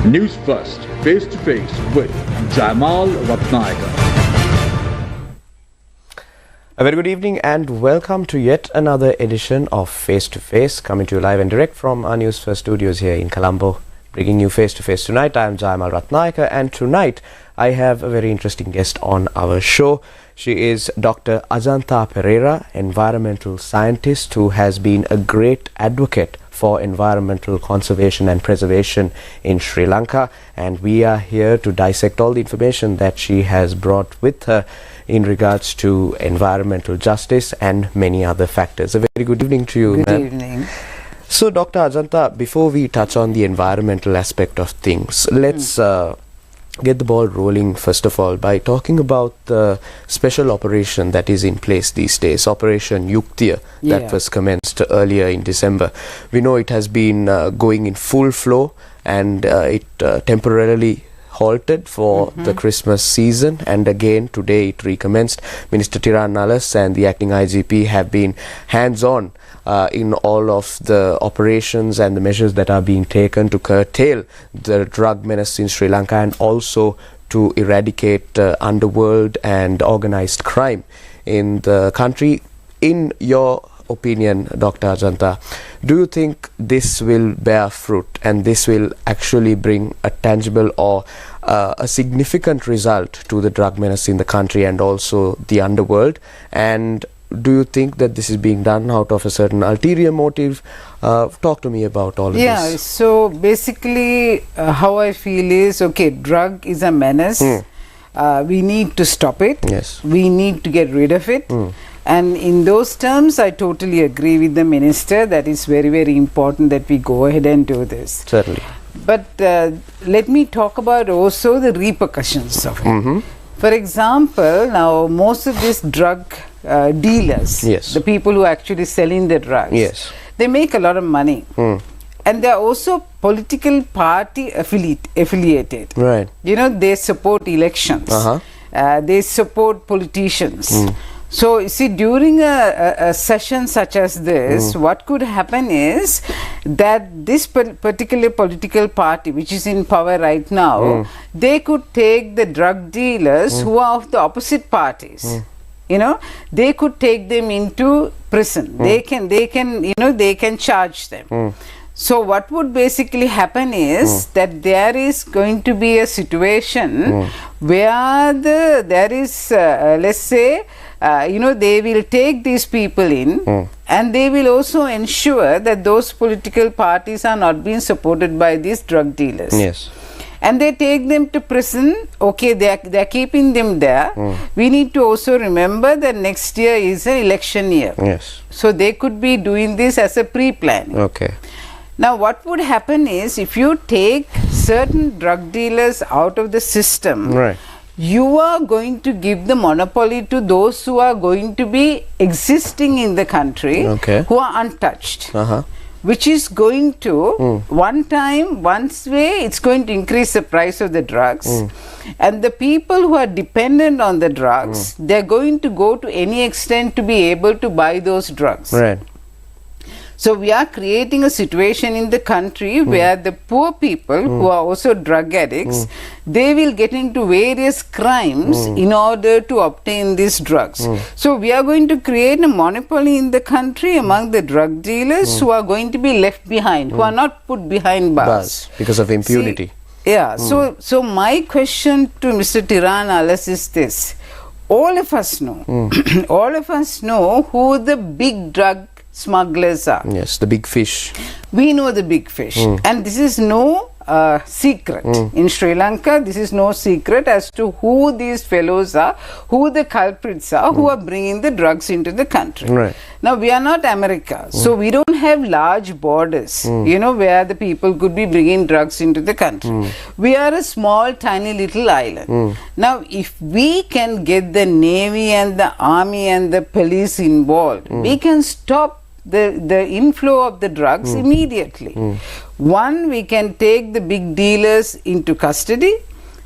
News First, face to face with Jamal Ratnayaka. A very good evening and welcome to yet another edition of Face to Face, coming to you live and direct from our News First studios here in Colombo, bringing you face to face tonight. I am Jamal Ratnayaka, and tonight I have a very interesting guest on our show. She is Dr. Ajantha Perera, environmental scientist who has been a great advocate for environmental conservation and preservation in Sri Lanka, and we are here to dissect all the information that she has brought with her in regards to environmental justice and many other factors. A very good evening to you, Good evening. So, Dr. Ajantha, before we touch on the environmental aspect of things, let's get the ball rolling first of all by talking about the special operation that is in place these days, Operation Yuktiya, that was commenced earlier in December. We know it has been going in full flow, and it temporarily halted for the Christmas season, and again today it recommenced. Minister Tiran Nalas and the acting IGP have been hands-on in all of the operations and the measures that are being taken to curtail the drug menace in Sri Lanka, and also to eradicate underworld and organized crime in the country. In your opinion, Dr. Ajantha, do you think this will bear fruit and this will actually bring a tangible or a significant result to the drug menace in the country and also the underworld? And do you think that this is being done out of a certain ulterior motive? Talk to me about all of this. Yeah, so basically how I feel is, okay, drug is a menace. We need to stop it. Yes. We need to get rid of it. And in those terms, I totally agree with the minister that it's very, very important that we go ahead and do this. Certainly. But let me talk about also the repercussions of it. For example, now most of these drug dealers, the people who are actually selling the drugs, they make a lot of money. And they are also political party affiliated. Right. You know, they support elections. They support politicians. So, you see, during a session such as this, what could happen is that this particular political party, which is in power right now, they could take the drug dealers who are of the opposite parties. You know, they could take them into prison. They can charge them. So what would basically happen is that there is going to be a situation where there is, let's say, they will take these people in, and they will also ensure that those political parties are not being supported by these drug dealers. Yes. And they take them to prison. Okay, they are keeping them there. We need to also remember that next year is an election year. Yes. So they could be doing this as a pre-plan. Okay. Now what would happen is, if you take certain drug dealers out of the system, you are going to give the monopoly to those who are going to be existing in the country, who are untouched. Which is going to, once way, it's going to increase the price of the drugs. And the people who are dependent on the drugs, they're going to go to any extent to be able to buy those drugs. Right. So we are creating a situation in the country where the poor people who are also drug addicts, they will get into various crimes in order to obtain these drugs. So we are going to create a monopoly in the country among the drug dealers who are going to be left behind, who are not put behind bars. Because of impunity. So my question to Mr. Tiran Nalas is this. All of us know, all of us know who the big drug smugglers are. Yes, the big fish. We know the big fish, and this is no secret. In Sri Lanka, this is no secret as to who these fellows are, who the culprits are, who are bringing the drugs into the country. Right. Now, we are not America, so we don't have large borders, you know, where the people could be bringing drugs into the country. We are a small, tiny little island. Now, if we can get the Navy and the Army and the police involved, we can stop the inflow of the drugs immediately. One, we can take the big dealers into custody.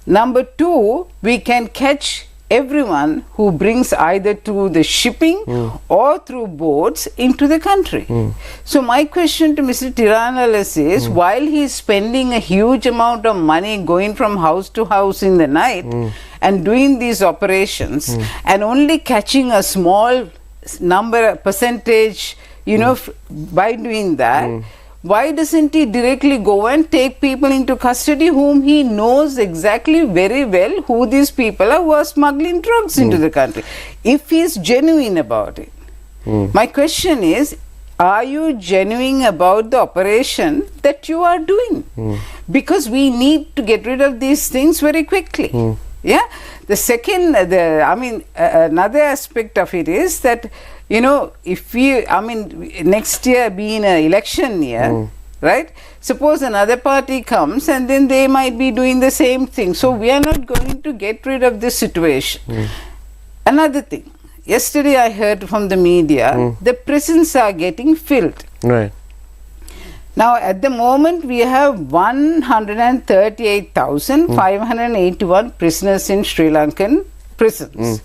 Number two, we can catch everyone who brings either through the shipping or through boats into the country. So my question to Mr. Tiranalas is, while he is spending a huge amount of money going from house to house in the night and doing these operations and only catching a small percentage, by doing that, why doesn't he directly go and take people into custody whom he knows exactly very well who these people are who are smuggling drugs into the country, if he is genuine about it? My question is, are you genuine about the operation that you are doing? Because we need to get rid of these things very quickly. Yeah. The second, another aspect of it is that, if next year being an election year, right? Suppose another party comes and then they might be doing the same thing. So we are not going to get rid of this situation. Another thing, yesterday I heard from the media, the prisons are getting filled. Right. Now, at the moment, we have 138,581 prisoners in Sri Lankan prisons.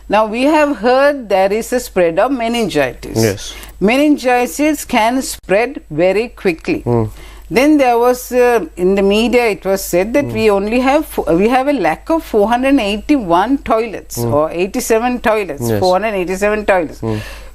Now, we have heard there is a spread of meningitis. Yes. Meningitis can spread very quickly. Then there was, in the media, it was said that we have a lack of 481 toilets or 87 toilets, 487 toilets.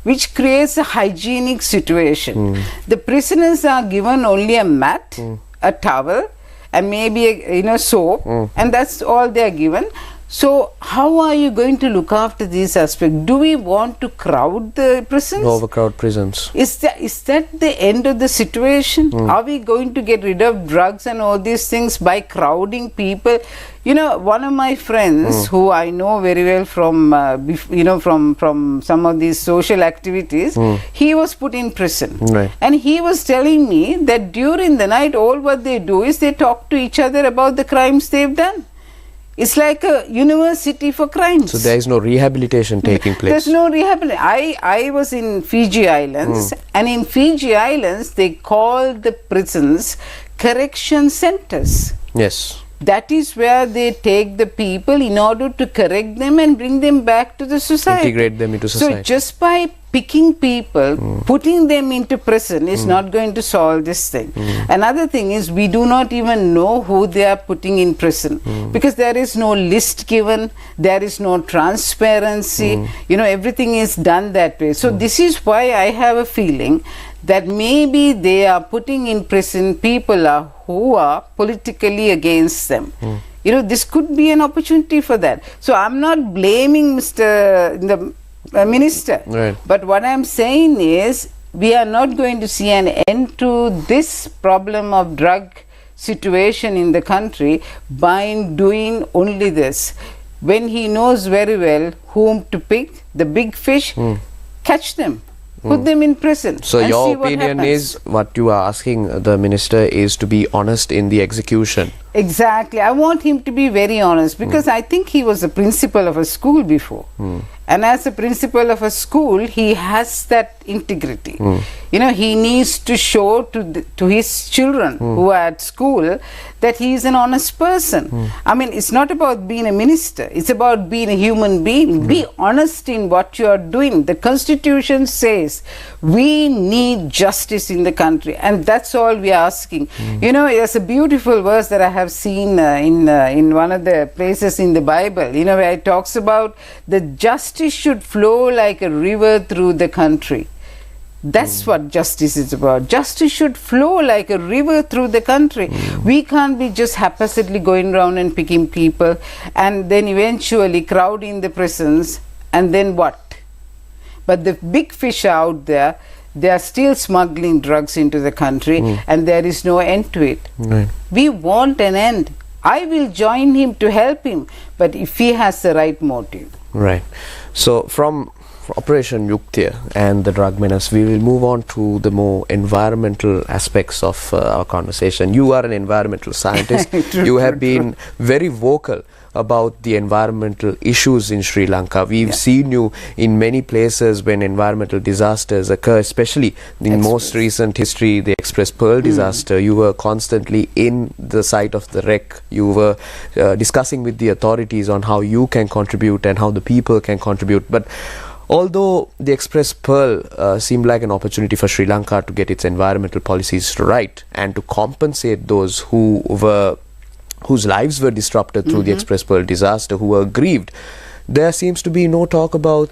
Which creates a hygienic situation. The prisoners are given only a mat, a towel, and maybe a soap, and that's all they are given. So how are you going to look after these aspects? Do we want to crowd the prisons? Overcrowd prisons. Is that the end of the situation? Are we going to get rid of drugs and all these things by crowding people? One of my friends who I know very well from from some of these social activities, he was put in prison. Right. And he was telling me that during the night, all what they do is they talk to each other about the crimes they've done. It's like a university for crimes. So there is no rehabilitation taking place. There's no rehabilitation. I was in Fiji Islands, and in Fiji Islands they call the prisons correction centers. Yes. That is where they take the people in order to correct them and bring them back to the society. Integrate them into society. So just by picking people, putting them into prison is not going to solve this thing. Another thing is, we do not even know who they are putting in prison because there is no list given, there is no transparency, everything is done that way. So this is why I have a feeling that maybe they are putting in prison people who are politically against them. This could be an opportunity for that. So I'm not blaming the minister, right. But what I'm saying is, we are not going to see an end to this problem of drug situation in the country by doing only this. When he knows very well whom to pick, the big fish, catch them. Put them in prison. So and your see what opinion happens. is, what you are asking the minister is to be honest in the execution. Exactly. I want him to be very honest because I think he was a principal of a school before. And as a principal of a school, he has that integrity. He needs to show to his children who are at school that he is an honest person. It's not about being a minister. It's about being a human being. Be honest in what you are doing. The Constitution says we need justice in the country, and that's all we are asking. There's a beautiful verse that I have seen in one of the places in the Bible, where it talks about the justice should flow like a river through the country. That's what justice is about. Justice should flow like a river through the country. We can't be just haphazardly going around and picking people and then eventually crowding the prisons, and then what? But the big fish out there, they are still smuggling drugs into the country and there is no end to it. Right. We want an end. I will join him to help him, but if he has the right motive. Right. So from Operation Yuktya and the drug menace, we will move on to the more environmental aspects of our conversation. You are an environmental scientist. You have been very vocal about the environmental issues in Sri Lanka. We've seen you in many places when environmental disasters occur, especially in most recent history, the Express Pearl disaster. You were constantly in the site of the wreck. You were discussing with the authorities on how you can contribute and how the people can contribute. But although the Express Pearl seemed like an opportunity for Sri Lanka to get its environmental policies right and to compensate those whose lives were disrupted through the Express Pearl disaster, who were aggrieved, there seems to be no talk about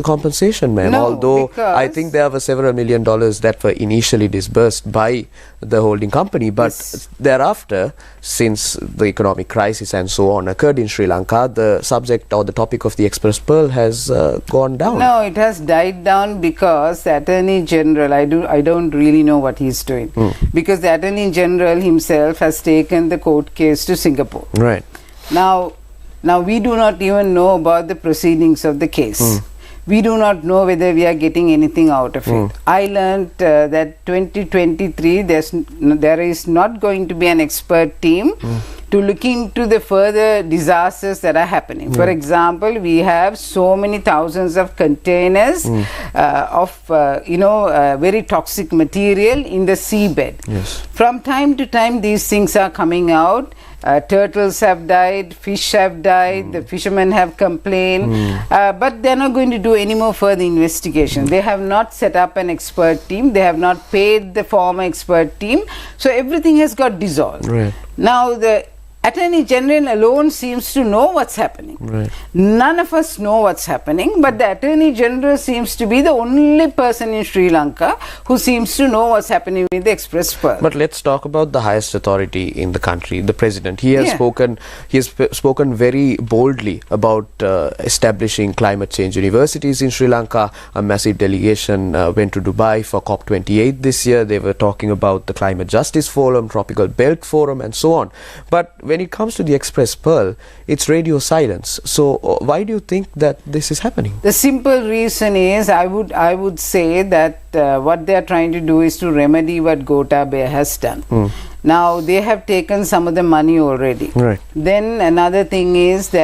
compensation, ma'am. No, although I think there were several $1 million that were initially disbursed by the holding company, but thereafter, since the economic crisis and so on occurred in Sri Lanka, the subject or the topic of the Express Pearl has gone down. No, it has died down because the Attorney General, I don't really know what he's doing, because the Attorney General himself has taken the court case to Singapore. Right. Now we do not even know about the proceedings of the case. We do not know whether we are getting anything out of it. I learned that 2023 there is not going to be an expert team to look into the further disasters that are happening. For example, we have so many thousands of containers of very toxic material in the seabed. Yes. From time to time these things are coming out. Turtles have died, fish have died, the fishermen have complained, but they're not going to do any more further investigation. They have not set up an expert team, they have not paid the former expert team, so everything has got dissolved. Right. Now the Attorney General alone seems to know what's happening. Right. None of us know what's happening, but the Attorney General seems to be the only person in Sri Lanka who seems to know what's happening with the Express Pearl. But let's talk about the highest authority in the country, the President. He has spoken very boldly about establishing climate change universities in Sri Lanka. A massive delegation went to Dubai for COP28 this year. They were talking about the Climate Justice Forum, Tropical Belt Forum, and so on. But when it comes to the Express Pearl, it's radio silence. So why do you think that this is happening? The simple reason is, I would say that what they are trying to do is to remedy what Gotabaya has done. Now they have taken some of the money already. Right. Then another thing is,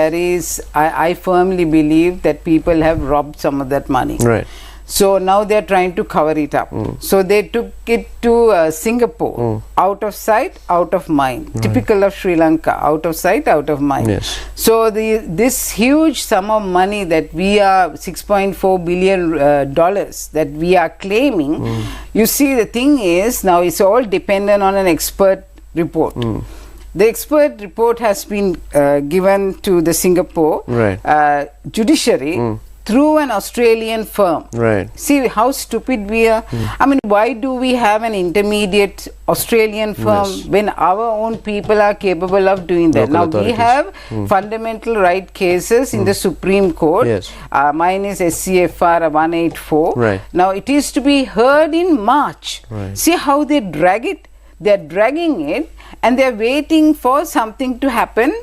I firmly believe that people have robbed some of that money. Right. So now they are trying to cover it up. So they took it to Singapore. Out of sight, out of mind. Right. Typical of Sri Lanka. Out of sight, out of mind. Yes. So this huge sum of money that we are $6.4 billion dollars that we are claiming, you see, the thing is, now it's all dependent on an expert report. The expert report has been given to the Singapore judiciary through an Australian firm. Right. See how stupid we are. I mean, why do we have an intermediate Australian firm when our own people are capable of doing that? Now we have fundamental right cases in the Supreme Court. Yes. Mine is SCFR 184. Right. Now it is to be heard in March. Right. See how they drag it? They are dragging it and they are waiting for something to happen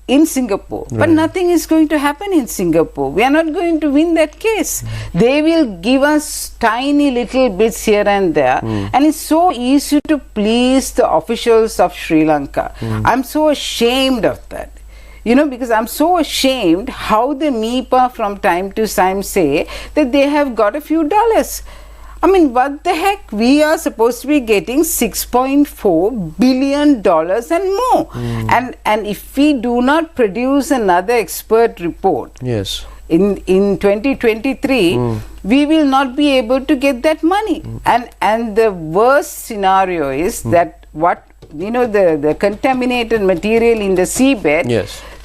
in Singapore. But nothing is going to happen in Singapore. We are not going to win that case. They will give us tiny little bits here and there. And it's so easy to please the officials of Sri Lanka. I'm so ashamed of that. You know, because I'm so ashamed how the MIPA from time to time say that they have got a few dollars. I mean, what the heck? We are supposed to be getting $6.4 billion and more. And if we do not produce another expert report in 2023, we will not be able to get that money. And the worst scenario is that the contaminated material in the seabed,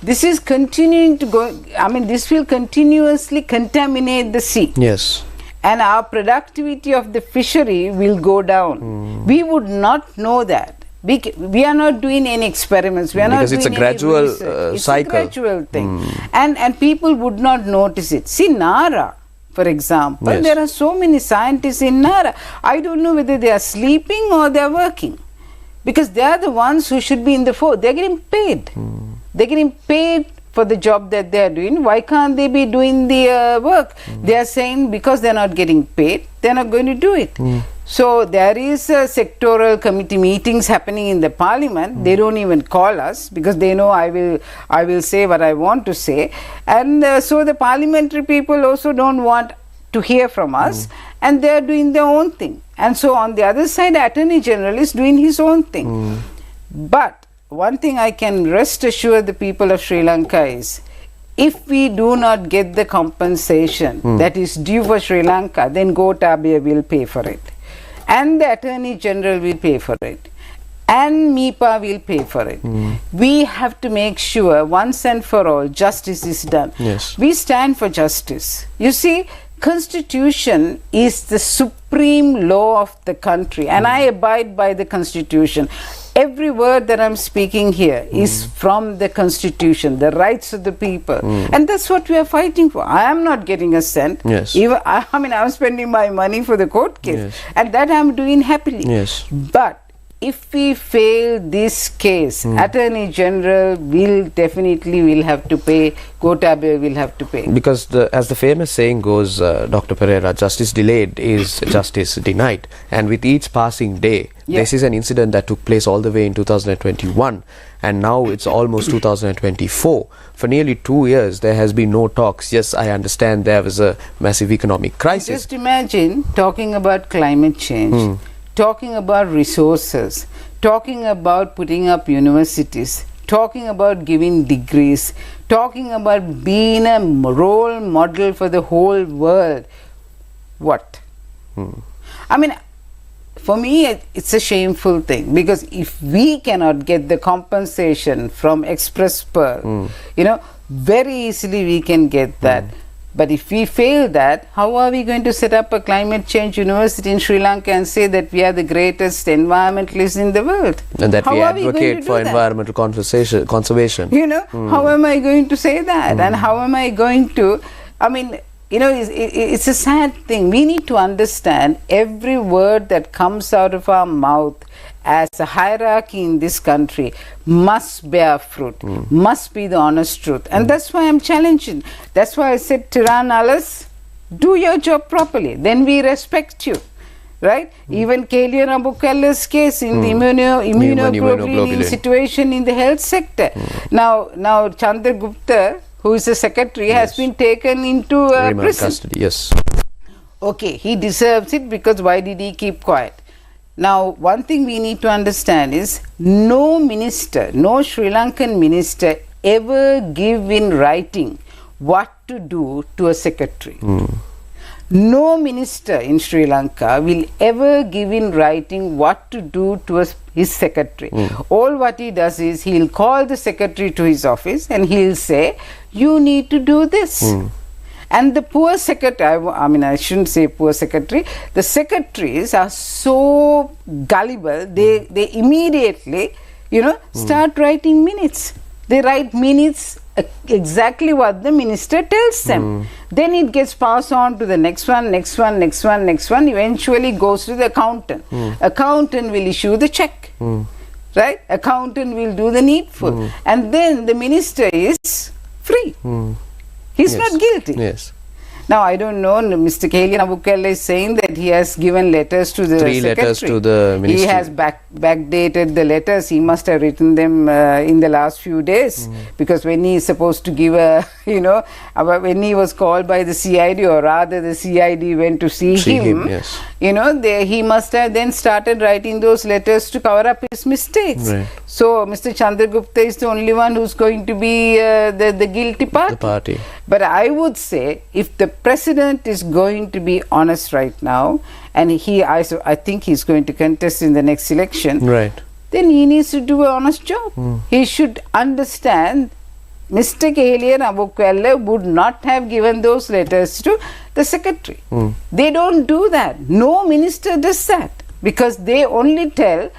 this is continuing to go, I mean, this will continuously contaminate the sea. And our productivity of the fishery will go down. We would not know that. We are not doing any experiments. We are because not it's doing a gradual it's cycle. a gradual thing. And people would not notice it. See, Nara, for example, there are so many scientists in Nara. I don't know whether they are sleeping or they are working. Because they are the ones who should be in the force. They are getting paid. They are getting paid for the job that they are doing. Why can't they be doing the work? They are saying because they are not getting paid, they are not going to do it. So there is sectoral committee meetings happening in the parliament. They don't even call us because they know I will say what I want to say, and so the parliamentary people also don't want to hear from us, and they are doing their own thing. And so on the other side, Attorney General is doing his own thing. But one thing I can rest assure the people of Sri Lanka is, if we do not get the compensation that is due for Sri Lanka, then Gotabaya will pay for it, and the Attorney General will pay for it, and MIPA will pay for it. We have to make sure once and for all justice is done. Yes. We stand for justice. You see, Constitution is the supreme law of the country, and I abide by the Constitution. Every word that I'm speaking here is from the Constitution, the rights of the people, and that's what we are fighting for. I am not getting a cent. Yes. Even, I mean, I'm spending my money for the court case, Yes. and that I'm doing happily. Yes. But if we fail this case, Attorney General will definitely have to pay, Gotabaya will have to pay. Because as the famous saying goes, Dr. Perera, justice delayed is justice denied. And with each passing day, this is an incident that took place all the way in 2021, and now it's almost 2024. For nearly 2 years, there has been no talks. Yes, I understand there was a massive economic crisis. Just imagine talking about climate change, talking about resources, talking about putting up universities, talking about giving degrees, talking about being a role model for the whole world. What? I mean, for me, it's a shameful thing, because if we cannot get the compensation from Express Pearl, you know, very easily we can get that. But if we fail that, how are we going to set up a climate change university in Sri Lanka and say that we are the greatest environmentalists in the world? And that how we are we advocate going to for do that? environmental conservation. You know, how am I going to say that? And how am I going to, I mean, you know, it's a sad thing. We need to understand every word that comes out of our mouth as a hierarchy in this country must bear fruit, must be the honest truth. And that's why I'm challenging. That's why I said, Tiran Alas, do your job properly. Then we respect you. Right? Even Kalia Nabukalla's case in the immunoglobulin situation in the health sector. Now Chandra Gupta, who is the secretary, has been taken into prison. Custody, yes. Okay, he deserves it, because why did he keep quiet? Now, one thing we need to understand is, no minister, no Sri Lankan minister ever give in writing what to do to a secretary. No minister in Sri Lanka will ever give in writing what to do to his secretary. All what he does is, he'll call the secretary to his office and he'll say, you need to do this. And the poor secretary, I mean, I shouldn't say poor secretary, the secretaries are so gullible, they immediately, you know, start writing minutes. They write minutes exactly what the minister tells them. Then it gets passed on to the next one, eventually goes to the accountant. Accountant will issue the check. Right? Accountant will do the needful. And then the minister is free. He's not guilty. Yes. Now, I don't know, Mr. Kalia Nabukalla is saying that he has given letters to the 3 secretary. letters to the ministry. He has backdated the letters. He must have written them in the last few days, because when he is supposed to give a, you know, when he was called by the CID, or rather the CID went to see him, yes. You know, he must have then started writing those letters to cover up his mistakes. Right. So, Mr. Chandragupta is the only one who's going to be the guilty party. But I would say, if the president is going to be honest right now, and I think he's going to contest in the next election, right, then he needs to do an honest job. He should understand Mr. Kalia Nabukalla would not have given those letters to the secretary. They don't do that. No minister does that, because they only tell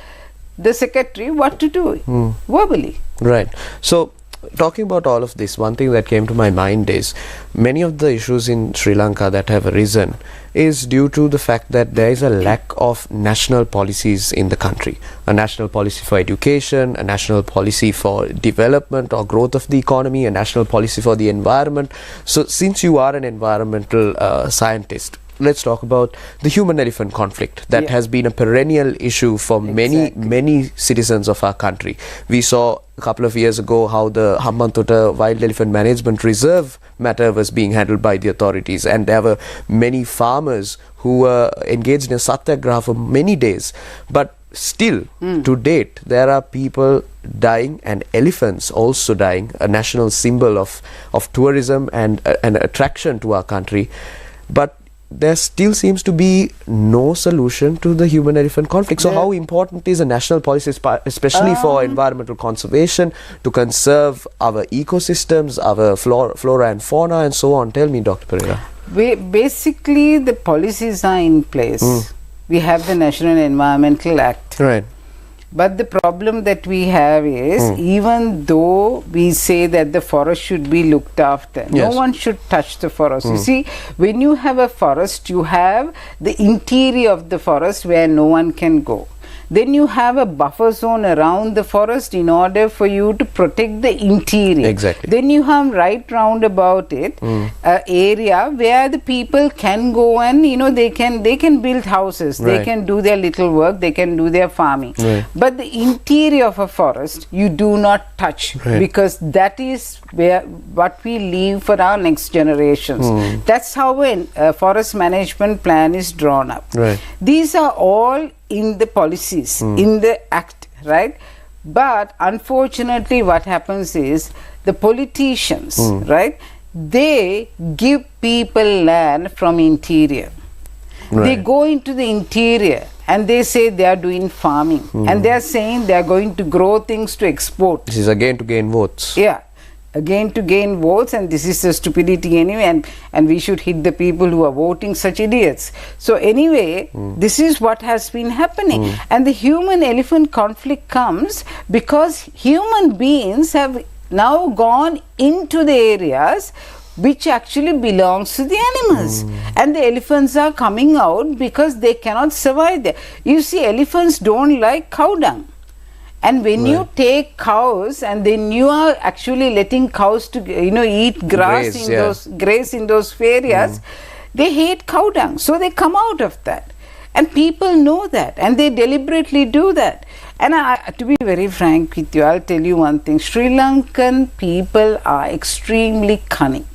the secretary what to do verbally. Right. So talking about all of this, one thing that came to my mind is many of the issues in Sri Lanka that have arisen is due to the fact that there is a lack of national policies in the country. A national policy for education, a national policy for development or growth of the economy, a national policy for the environment. So since you are an environmental scientist, let's talk about the human-elephant conflict that has been a perennial issue for many citizens of our country. We saw a couple of years ago how the Hambantota Wild Elephant Management Reserve matter was being handled by the authorities, and there were many farmers who were engaged in a satyagraha for many days. But still, to date, there are people dying and elephants also dying, a national symbol of tourism and an attraction to our country. But there still seems to be no solution to the human-elephant conflict. So how important is a national policy, especially for environmental conservation, to conserve our ecosystems, our flora and fauna and so on? Tell me, Dr. Perera. Basically, the policies are in place. We have the National Environmental Act. Right. But the problem that we have is, even though we say that the forest should be looked after, no one should touch the forest. You see, when you have a forest, you have the interior of the forest where no one can go. Then you have a buffer zone around the forest in order for you to protect the interior. Exactly. Then you have right round about it a area where the people can go and they can build houses, they can do their little work, they can do their farming. But the interior of a forest you do not touch, because that is where what we leave for our next generations. That's how a forest management plan is drawn up. These are all in the policies, in the act, right? But unfortunately what happens is the politicians, right, they give people land from interior. They go into the interior and they say they are doing farming, and they are saying they are going to grow things to export. This is again to gain votes. Yeah, again to gain votes, and this is the stupidity anyway, and we should hit the people who are voting such idiots. So anyway, this is what has been happening. And the human-elephant conflict comes because human beings have now gone into the areas which actually belongs to the animals, and the elephants are coming out because they cannot survive there. You see, elephants don't like cow dung. And when you take cows and then you are actually letting cows to eat grass graze in those areas, they hate cow dung, so they come out of that, and people know that, and they deliberately do that. And to be very frank with you, I'll tell you one thing: Sri Lankan people are extremely cunning.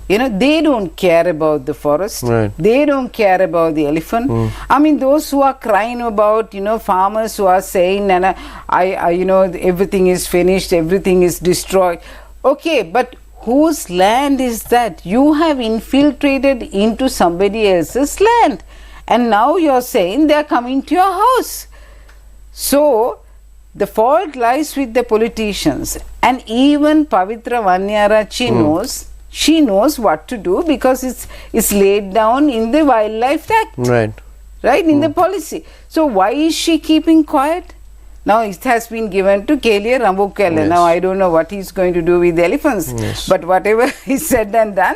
They don't care about the forest. They don't care about the elephant. I mean, those who are crying about, farmers who are saying, and everything is finished, everything is destroyed. Okay, but whose land is that? You have infiltrated into somebody else's land, and now you're saying they're coming to your house. So the fault lies with the politicians, and even Pavitra Vanyarachi knows. She knows what to do because it's laid down in the Wildlife Act. Right, in the policy. So why is she keeping quiet? Now it has been given to Kelia Rambukela. Now I don't know what he's going to do with the elephants. But whatever is said and done.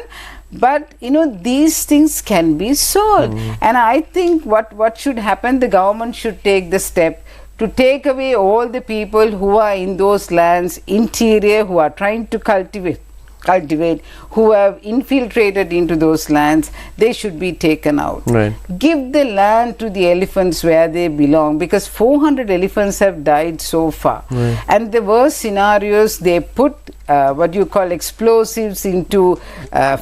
But these things can be solved. And I think what should happen, the government should take the step to take away all the people who are in those lands, interior, who are trying to cultivate, who have infiltrated into those lands. They should be taken out. Give the land to the elephants where they belong, because 400 elephants have died so far. And the worst scenarios, they put what you call explosives into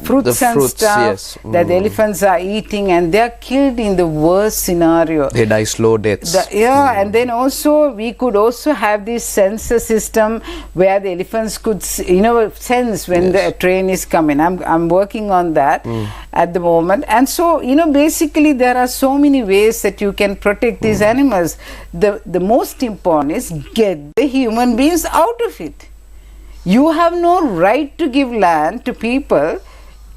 fruits and stuff that the elephants are eating, and they are killed in the worst scenario. They die slow deaths. And then also we could also have this sensor system where the elephants could sense when the train is coming. I'm working on that at the moment. And so basically there are so many ways that you can protect these animals. The most important is get the human beings out of it. You have no right to give land to people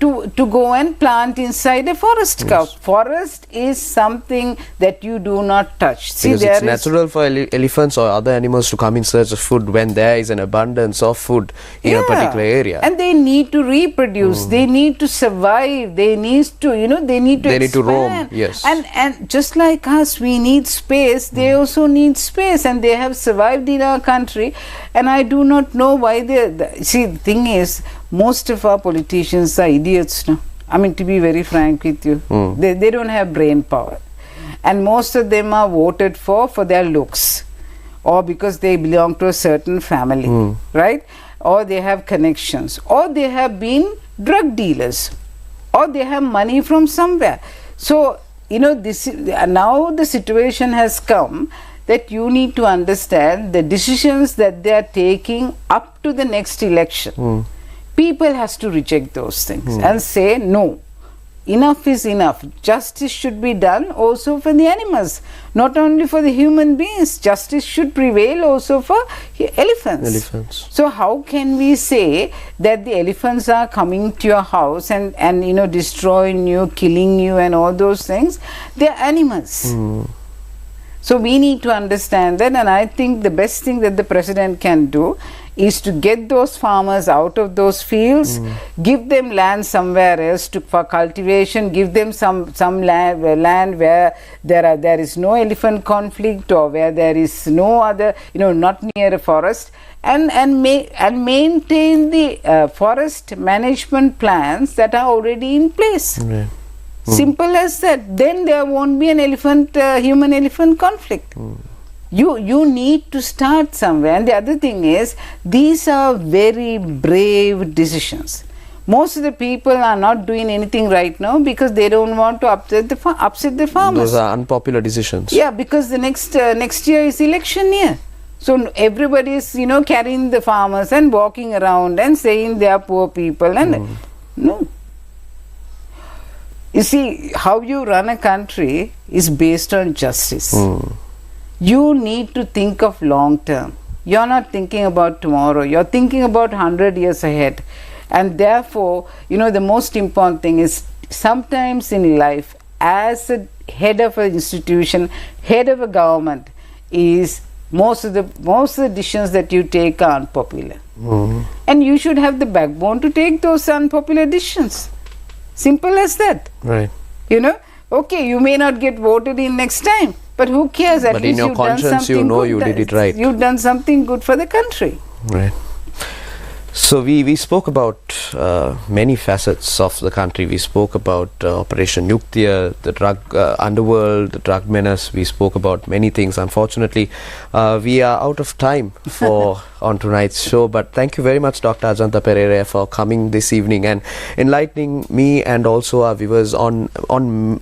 to go and plant inside a forest cover. Forest is something that you do not touch. See, because it's natural for elephants or other animals to come in search of food when there is an abundance of food in a particular area. And they need to reproduce. They need to survive. They need to, they need to expand. Need to roam. Yes. And just like us, we need space. They also need space, and they have survived in our country. And I do not know why see, the thing is, most of our politicians are idiots now. I mean, to be very frank with you, they don't have brain power, and most of them are voted for their looks, or because they belong to a certain family, right? Or they have connections, or they have been drug dealers, or they have money from somewhere. So this now the situation has come that you need to understand the decisions that they are taking up to the next election. People has to reject those things and say, no, enough is enough. Justice should be done also for the animals, not only for the human beings. Justice should prevail also for elephants. So how can we say that the elephants are coming to your house and destroying you, killing you and all those things? They are animals. So we need to understand that, and I think the best thing that the president can do is to get those farmers out of those fields, give them land somewhere else for cultivation, give them some land where there is no elephant conflict, or where there is no other, not near a forest, and maintain the forest management plans that are already in place. Simple as that. Then there won't be an human-elephant conflict. You need to start somewhere. And the other thing is, these are very brave decisions. Most of the people are not doing anything right now because they don't want to upset the farmers. Those are unpopular decisions. Yeah, because the next year is election year. So everybody is carrying the farmers and walking around and saying they are poor people. And no. You see, how you run a country is based on justice. You need to think of long term. You're not thinking about tomorrow. You're thinking about 100 years ahead. And therefore, the most important thing is, sometimes in life, as a head of an institution, head of a government, is most of the decisions that you take are unpopular. And you should have the backbone to take those unpopular decisions. Simple as that. Right. Okay, you may not get voted in next time, but who cares? At but least in your conscience, you did it right. You've done something good for the country. Right. So we spoke about many facets of the country. We spoke about Operation Nuclear, the drug underworld, the drug menace. We spoke about many things. Unfortunately, we are out of time on tonight's show. But thank you very much, Dr. Ajantha Perera, for coming this evening and enlightening me and also our viewers on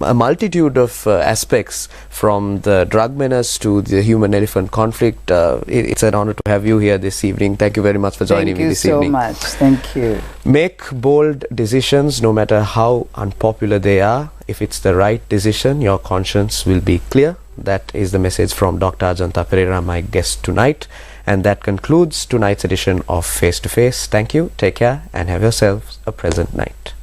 a multitude of aspects, from the drug menace to the human-elephant conflict. It's an honor to have you here this evening. Thank you very much for joining me this evening. Thank you so much. Thank you. Make bold decisions, no matter how unpopular they are. If it's the right decision, your conscience will be clear. That is the message from Dr. Ajantha Perera, my guest tonight. And that concludes tonight's edition of Face to Face. Thank you, take care, and have yourselves a pleasant night.